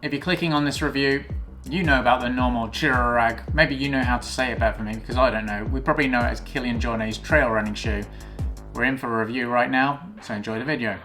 If you're clicking on this review, you know about the NNormal Kjerag. Maybe you know how to say it better for me, because I don't know. We probably know it as Kilian Jornets trail running shoe. We're in for a review right now, so enjoy the video.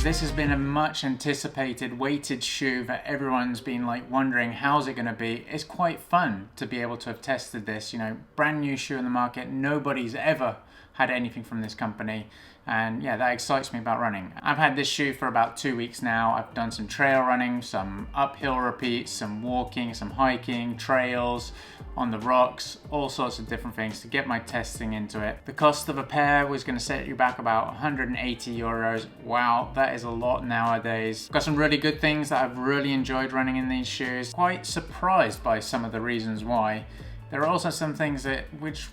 This has been a much anticipated weighted shoe that everyone's been like wondering how's it going to be. It's quite fun to be able to have tested this, you know, brand new shoe in the market. Nobody's ever had anything from this company, and yeah, that excites me about running. I've had this shoe for about 2 weeks now. I've done some trail running, some uphill repeats, some walking, some hiking, trails, on the rocks, all sorts of different things to get my testing into it. The cost of a pair was going to set you back about 180 euros. Wow, that is a lot nowadays. Got some really good things that I've really enjoyed running in these shoes. Quite surprised by some of the reasons why. There are also some things which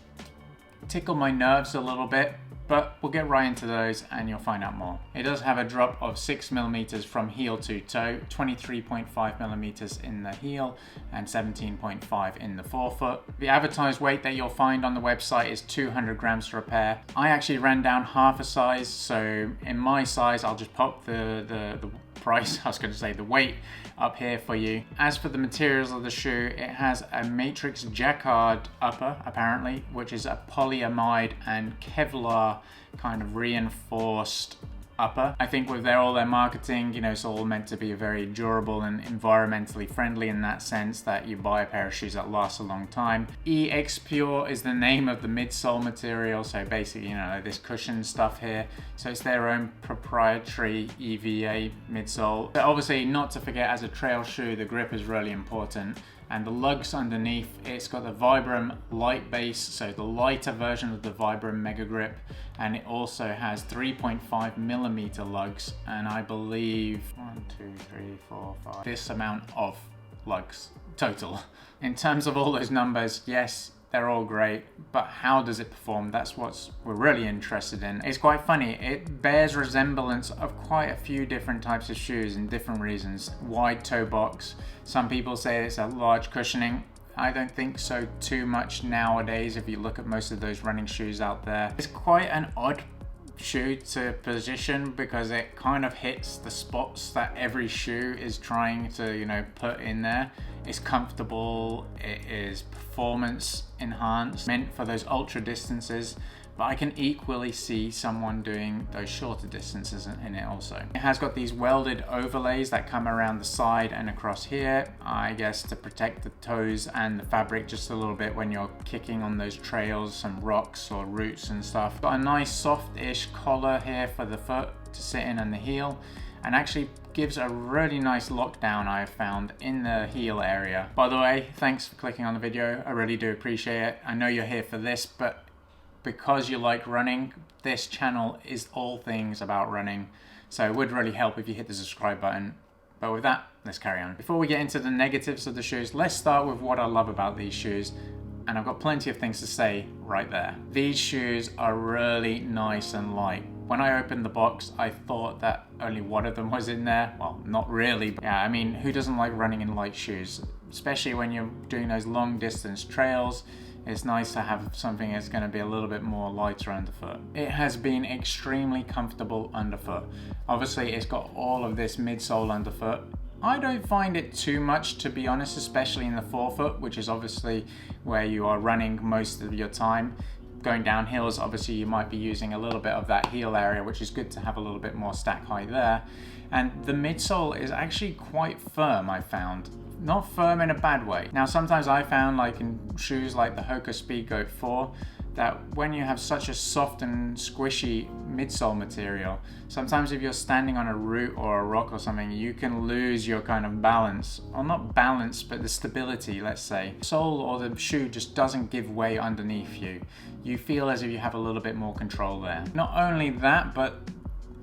tickle my nerves a little bit, but we'll get right into those and you'll find out more. It does have a drop of 6mm from heel to toe, 23.5mm in the heel and 17.5 in the forefoot. The advertised weight that you'll find on the website is 200 grams for a pair. I actually ran down half a size, so in my size I'll just pop the price, I was going to say the weight, up here for you. As for the materials of the shoe, it has a matrix jacquard upper apparently, which is a polyamide and Kevlar kind of reinforced upper. I think with all their marketing, you know, it's all meant to be very durable and environmentally friendly in that sense, that you buy a pair of shoes that last a long time. EX Pure is the name of the midsole material, so basically, you know, this cushion stuff here. So it's their own proprietary EVA midsole. But obviously, not to forget, as a trail shoe, the grip is really important. And the lugs underneath, it's got the Vibram light base, so the lighter version of the Vibram Mega Grip, and it also has 3.5mm lugs, and I believe 1, 2, 3, 4, 5, this amount of lugs total. In terms of all those numbers, yes, they're all great, but how does it perform? That's what we're really interested in. It's quite funny, it bears resemblance of quite a few different types of shoes and different reasons. Wide toe box, some people say it's a large cushioning. I don't think so too much nowadays if you look at most of those running shoes out there. It's quite an odd shoe to position because it kind of hits the spots that every shoe is trying to, you know, put in there. It's comfortable, it is performance enhanced, meant for those ultra distances, but I can equally see someone doing those shorter distances in it also. It has got these welded overlays that come around the side and across here, I guess to protect the toes and the fabric just a little bit when you're kicking on those trails, some rocks or roots and stuff. Got a nice soft-ish collar here for the foot to sit in and the heel, and actually gives a really nice lockdown I have found in the heel area. By the way, thanks for clicking on the video, I really do appreciate it. I know you're here for this, but because you like running, this channel is all things about running, so it would really help if you hit the subscribe button. But with that, let's carry on. Before we get into the negatives of the shoes, let's start with what I love about these shoes, and I've got plenty of things to say right there. These shoes are really nice and light. When I opened the box, I thought that only one of them was in there. Well, not really, but yeah, I mean, who doesn't like running in light shoes? Especially when you're doing those long distance trails, it's nice to have something that's going to be a little bit more lighter underfoot. It has been extremely comfortable underfoot. Obviously, it's got all of this midsole underfoot. I don't find it too much, to be honest, especially in the forefoot, which is obviously where you are running most of your time. Going down hills, obviously you might be using a little bit of that heel area, which is good to have a little bit more stack height there. And the midsole is actually quite firm, I found. Not firm in a bad way. Now, sometimes I found, like in shoes like the Hoka Speedgoat 4, that when you have such a soft and squishy midsole material, sometimes if you're standing on a root or a rock or something, you can lose your kind of balance, or not balance, but the stability, let's say. The sole or the shoe just doesn't give way underneath you. You feel as if you have a little bit more control there. Not only that, but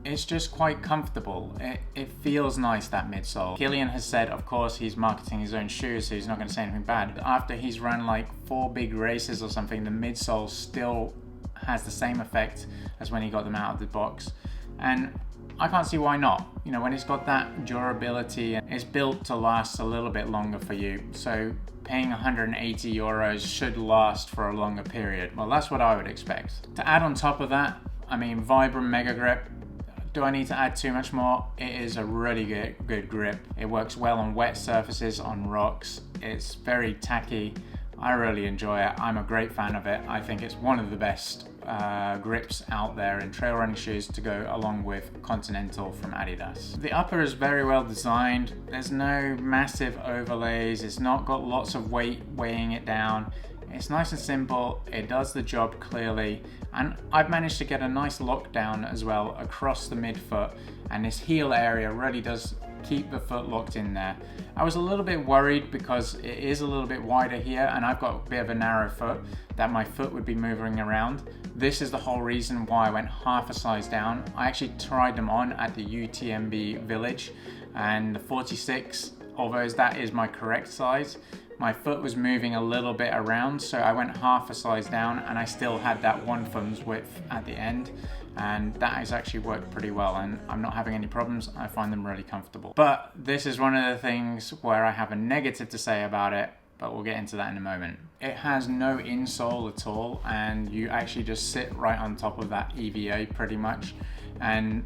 it's just quite comfortable. It feels nice, that midsole. Kilian has said, of course, he's marketing his own shoes, so he's not going to say anything bad. After he's run like 4 big races or something, the midsole still has the same effect as when he got them out of the box. And I can't see why not. You know, when it's got that durability, it's built to last a little bit longer for you. So paying 180 euros should last for a longer period. Well, that's what I would expect. To add on top of that, I mean, Vibram Mega Grip. Do I need to add too much more? It is a really good grip. It works well on wet surfaces, on rocks. It's very tacky. I really enjoy it. I'm a great fan of it. I think it's one of the best grips out there in trail running shoes to go along with Continental from Adidas. The upper is very well designed. There's no massive overlays. It's not got lots of weight weighing it down. It's nice and simple. It does the job clearly. And I've managed to get a nice lockdown as well across the midfoot. And this heel area really does keep the foot locked in there. I was a little bit worried because it is a little bit wider here and I've got a bit of a narrow foot, that my foot would be moving around. This is the whole reason why I went half a size down. I actually tried them on at the UTMB Village, and the 46, although that is my correct size, my foot was moving a little bit around, so I went half a size down and I still had that one thumb's width at the end, and that has actually worked pretty well and I'm not having any problems. I find them really comfortable. But this is one of the things where I have a negative to say about it, but we'll get into that in a moment. It has no insole at all, and you actually just sit right on top of that EVA pretty much, and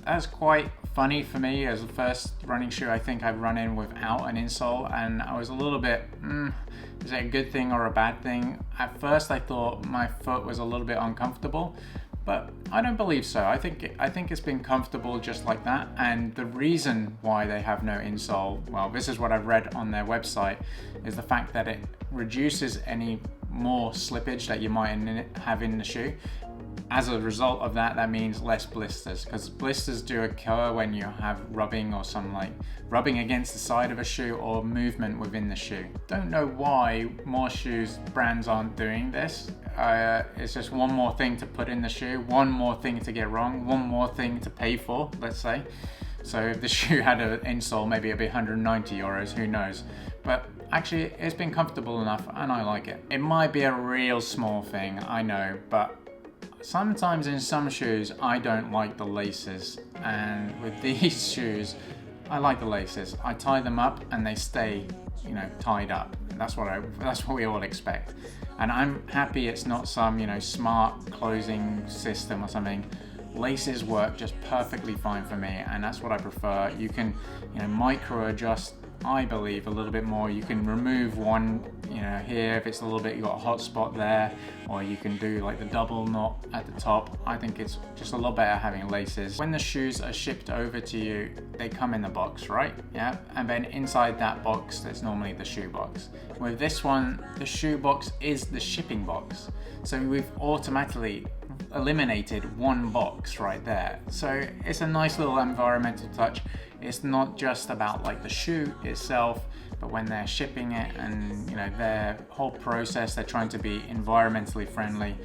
that's quite funny for me. As the first running shoe I think I've run in without an insole, and I was a little bit, is it a good thing or a bad thing? At first I thought my foot was a little bit uncomfortable, but I don't believe so. I think it's been comfortable just like that, and the reason why they have no insole, well, this is what I've read on their website, is the fact that it reduces any more slippage that you might have in the shoe. As a result of that, that means less blisters, because blisters do occur when you have rubbing or some like rubbing against the side of a shoe or movement within the shoe. Don't know why more shoes brands aren't doing this. It's just one more thing to put in the shoe, one more thing to get wrong, one more thing to pay for, let's say. So if the shoe had an insole, maybe it'd be 190 euros, who knows. But actually, it's been comfortable enough and I like it. It might be a real small thing, I know, but sometimes in some shoes I don't like the laces, and with these shoes I like the laces. I tie them up and they stay, you know, tied up. That's what we all expect. And I'm happy it's not some, you know, smart closing system or something. Laces work just perfectly fine for me, and that's what I prefer. You can, you know, micro adjust, I believe, a little bit more. You can remove one, you know, here if it's a little bit, you got a hot spot there, or you can do like the double knot at the top. I think it's just a lot better having laces. When the shoes are shipped over to you, they come in the box, right? Yeah, and then inside that box, there's normally the shoe box. With this one, the shoe box is the shipping box. So we've automatically eliminated one box right there. So it's a nice little environmental touch. It's not just about like the shoe itself, but when they're shipping it and, you know, their whole process, they're trying to be environmentally friendly.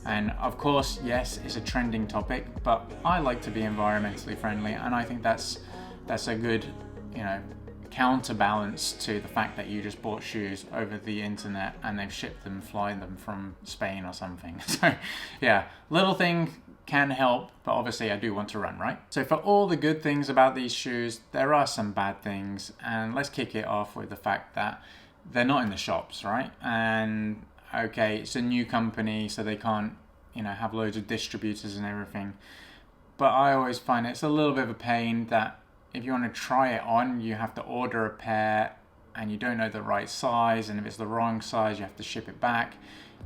And of course, yes, it's a trending topic, but I like to be environmentally friendly, and I think that's a good, you know, counterbalance to the fact that you just bought shoes over the internet and they've shipped them, fly them from Spain or something. So yeah, little thing can help, but obviously I do want to run, right? So for all the good things about these shoes, there are some bad things, and let's kick it off with the fact that they're not in the shops, right? And okay, it's a new company, so they can't, you know, have loads of distributors and everything. But I always find it's a little bit of a pain that if you want to try it on, you have to order a pair and you don't know the right size, and if it's the wrong size, you have to ship it back.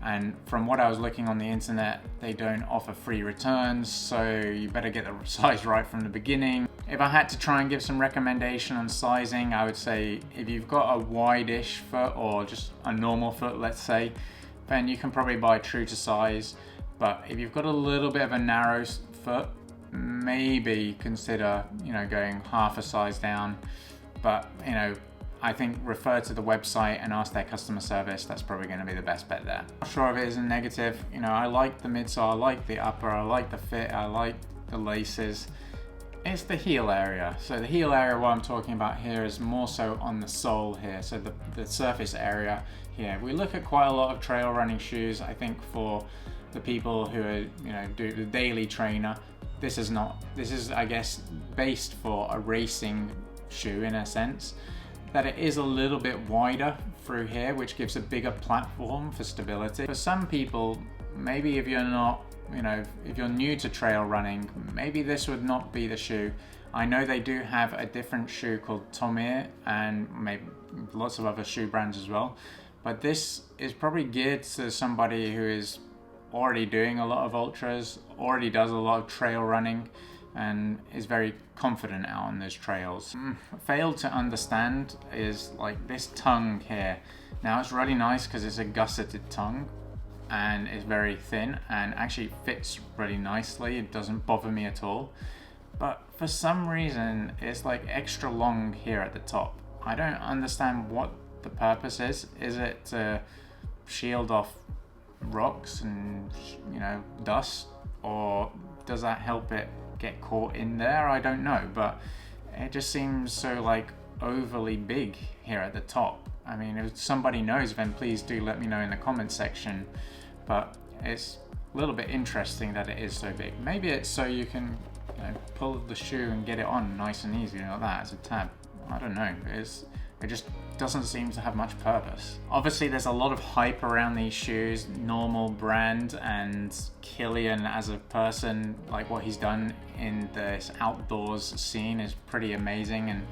And from what I was looking on the internet, they don't offer free returns, so you better get the size right from the beginning. If I had to try and give some recommendation on sizing, I would say if you've got a wide-ish foot or just a normal foot, let's say, then you can probably buy true to size. But if you've got a little bit of a narrow foot, maybe consider, you know, going half a size down. But, you know, I think refer to the website and ask their customer service. That's probably going to be the best bet there. Not sure if it is a negative. You know, I like the midsole, I like the upper, I like the fit, I like the laces. It's the heel area. So the heel area, what I'm talking about here, is more so on the sole here. So the surface area here. We look at quite a lot of trail running shoes, I think, for the people who are, do the daily trainer, this is not. This is, I guess, based for a racing shoe in a sense, that it is a little bit wider through here, which gives a bigger platform for stability. For some people, maybe if you're not, if you're new to trail running, maybe this would not be the shoe. I know they do have a different shoe called Tomir and maybe lots of other shoe brands as well, but this is probably geared to somebody who is already doing a lot of ultras, already does a lot of trail running, and is very confident out on those trails. Failed to understand is like this tongue here. Now it's really nice because it's a gusseted tongue and it's very thin and actually fits really nicely. It doesn't bother me at all. But for some reason, it's like extra long here at the top. I don't understand what the purpose is. Is it to shield off rocks and, dust? Or does that help it get caught in there? I don't know, but it just seems so like overly big here at the top. I mean, if somebody knows, then please do let me know in the comment section. But it's a little bit interesting that it is so big. Maybe it's so you can pull the shoe and get it on nice and easy like that as a tab. I don't know. It just doesn't seem to have much purpose. Obviously, there's a lot of hype around these shoes. NNormal brand and Kilian as a person, like what he's done in this outdoors scene is pretty amazing, and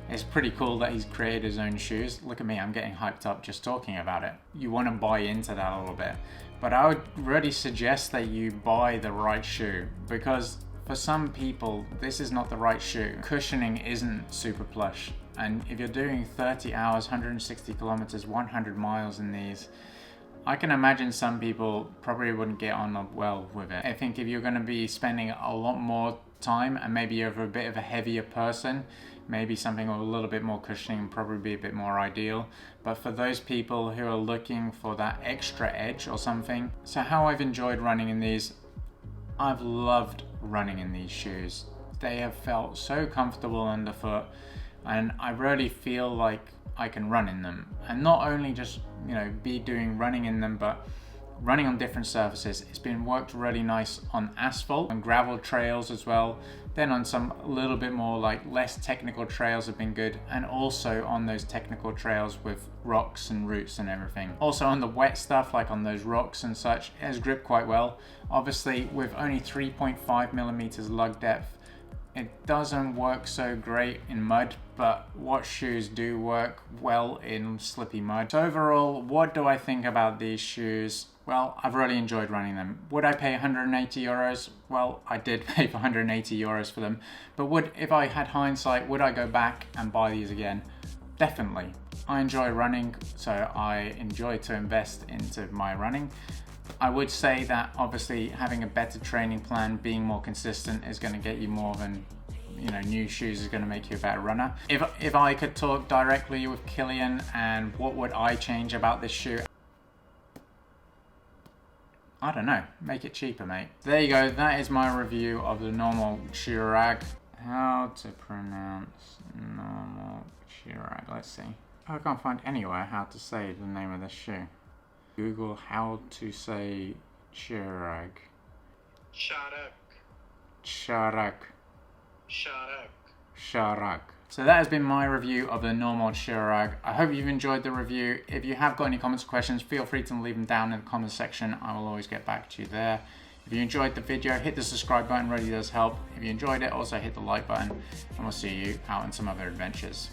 it's pretty cool that he's created his own shoes. Look at me, I'm getting hyped up just talking about it. You want to buy into that a little bit, but I would really suggest that you buy the right shoe, because for some people, this is not the right shoe. Cushioning isn't super plush. And if you're doing 30 hours, 160 kilometers, 100 miles in these, I can imagine some people probably wouldn't get on well with it. I think if you're going to be spending a lot more time and maybe you're a bit of a heavier person, maybe something with a little bit more cushioning would probably be a bit more ideal. But for those people who are looking for that extra edge or something, so how I've enjoyed running in these, I've loved running in these shoes. They have felt so comfortable underfoot, and I really feel like I can run in them, and not only just be doing running in them, but running on different surfaces. It's been worked really nice on asphalt and gravel trails as well. Then on some a little bit more like less technical trails have been good, and also on those technical trails with rocks and roots and everything. Also on the wet stuff, like on those rocks and such, it has gripped quite well. Obviously with only 3.5 millimeters lug depth, it doesn't work so great in mud, but what shoes do work well in slippy mud? So overall, what do I think about these shoes? Well, I've really enjoyed running them. Would I pay 180 euros? Well, I did pay for 180 euros for them. But if I had hindsight, would I go back and buy these again? Definitely. I enjoy running, so I enjoy to invest into my running. I would say that obviously having a better training plan, being more consistent is going to get you more than, new shoes is going to make you a better runner. If I could talk directly with Kilian and what would I change about this shoe? I don't know, make it cheaper, mate. There you go, that is my review of the NNormal Kjerag. How to pronounce NNormal Kjerag, let's see. I can't find anywhere how to say the name of this shoe. Google how to say Kjerag. Kjerag. Kjerag. Kjerag. Kjerag. So that has been my review of the NNormal Kjerag. I hope you've enjoyed the review. If you have got any comments or questions, feel free to leave them down in the comments section. I will always get back to you there. If you enjoyed the video, hit the subscribe button, really does help. If you enjoyed it, also hit the like button, and we'll see you out on some other adventures.